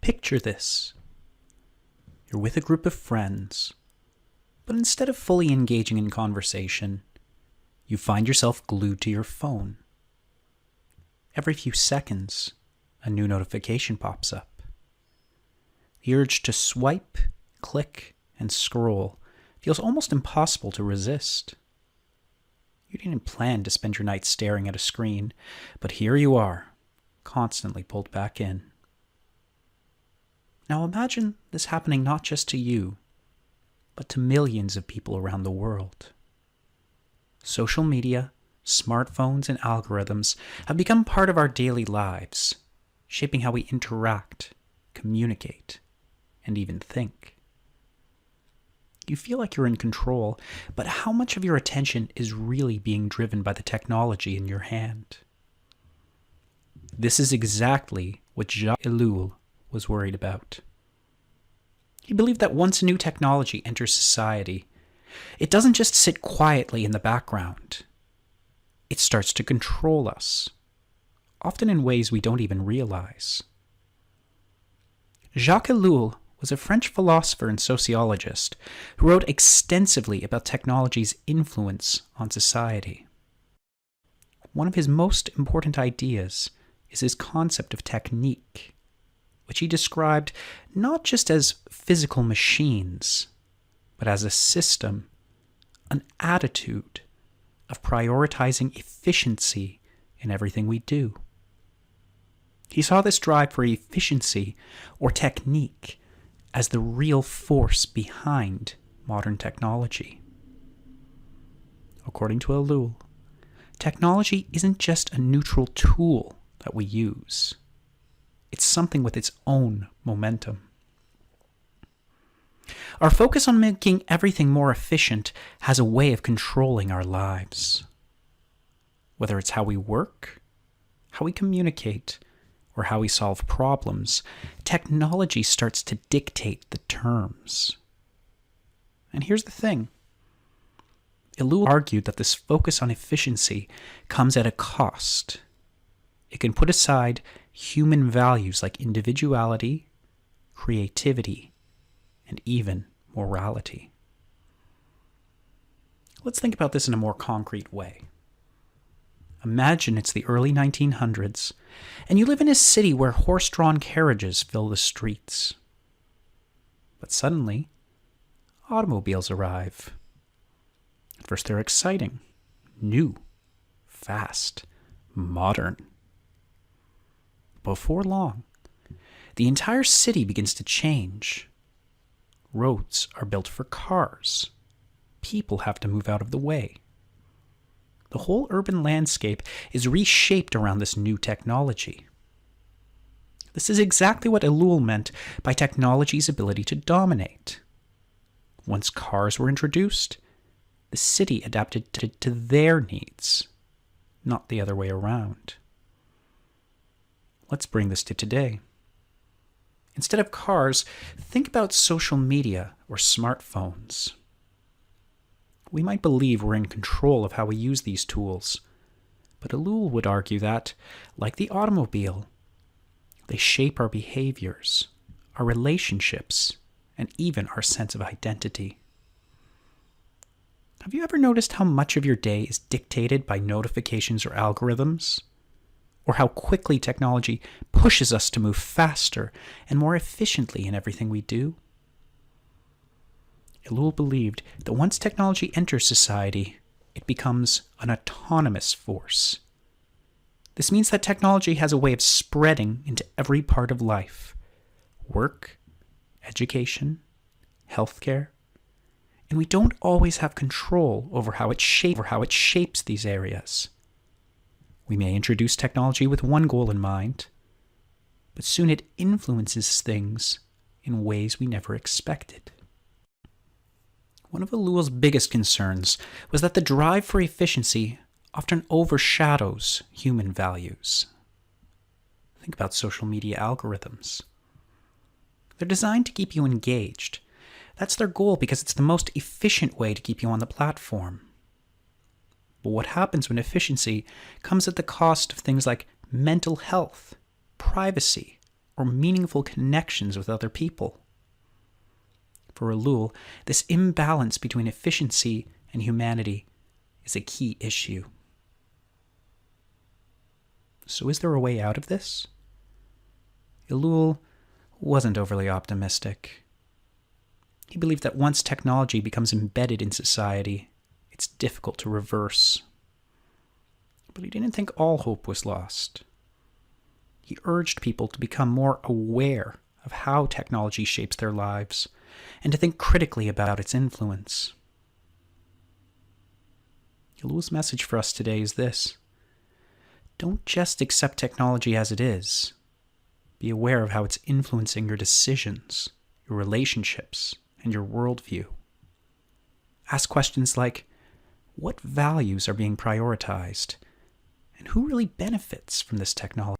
Picture this. You're with a group of friends, but instead of fully engaging in conversation, you find yourself glued to your phone. Every few seconds, a new notification pops up. The urge to swipe, click, and scroll feels almost impossible to resist. You didn't plan to spend your night staring at a screen, but here you are, constantly pulled back in. Now imagine this happening not just to you, but to millions of people around the world. Social media, smartphones, and algorithms have become part of our daily lives, shaping how we interact, communicate, and even think. You feel like you're in control, but how much of your attention is really being driven by the technology in your hand? This is exactly what Jacques Ellul was worried about. He believed that once a new technology enters society, it doesn't just sit quietly in the background. It starts to control us, often in ways we don't even realize. Jacques Ellul was a French philosopher and sociologist who wrote extensively about technology's influence on society. One of his most important ideas is his concept of technique, which he described not just as physical machines, but as a system, an attitude of prioritizing efficiency in everything we do. He saw this drive for efficiency or technique as the real force behind modern technology. According to Ellul, technology isn't just a neutral tool that we use. It's something with its own momentum. Our focus on making everything more efficient has a way of controlling our lives. Whether it's how we work, how we communicate, or how we solve problems, technology starts to dictate the terms. And here's the thing. Ellul argued that this focus on efficiency comes at a cost. It can put aside human values like individuality, creativity, and even morality. Let's think about this in a more concrete way. Imagine it's the early 1900s, and you live in a city where horse-drawn carriages fill the streets. But suddenly, automobiles arrive. At first they're exciting, new, fast, modern. Before long, the entire city begins to change. Roads are built for cars. People have to move out of the way. The whole urban landscape is reshaped around this new technology. This is exactly what Ellul meant by technology's ability to dominate. Once cars were introduced, the city adapted to their needs, not the other way around. Let's bring this to today. Instead of cars, think about social media or smartphones. We might believe we're in control of how we use these tools, but Ellul would argue that, like the automobile, they shape our behaviors, our relationships, and even our sense of identity. Have you ever noticed how much of your day is dictated by notifications or algorithms? Or how quickly technology pushes us to move faster and more efficiently in everything we do? Ellul believed that once technology enters society, it becomes an autonomous force. This means that technology has a way of spreading into every part of life: work, education, healthcare, and we don't always have control over how it shapes these areas. We may introduce technology with one goal in mind, but soon it influences things in ways we never expected. One of Ellul's biggest concerns was that the drive for efficiency often overshadows human values. Think about social media algorithms. They're designed to keep you engaged. That's their goal because it's the most efficient way to keep you on the platform. But what happens when efficiency comes at the cost of things like mental health, privacy, or meaningful connections with other people. For Ellul, this imbalance between efficiency and humanity is a key issue. So is there a way out of this? Ellul wasn't overly optimistic. He believed that once technology becomes embedded in society, it's difficult to reverse. But he didn't think all hope was lost. He urged people to become more aware of how technology shapes their lives and to think critically about its influence. Ellul's message for us today is this: don't just accept technology as it is. Be aware of how it's influencing your decisions, your relationships, and your worldview. Ask questions like, what values are being prioritized? And who really benefits from this technology?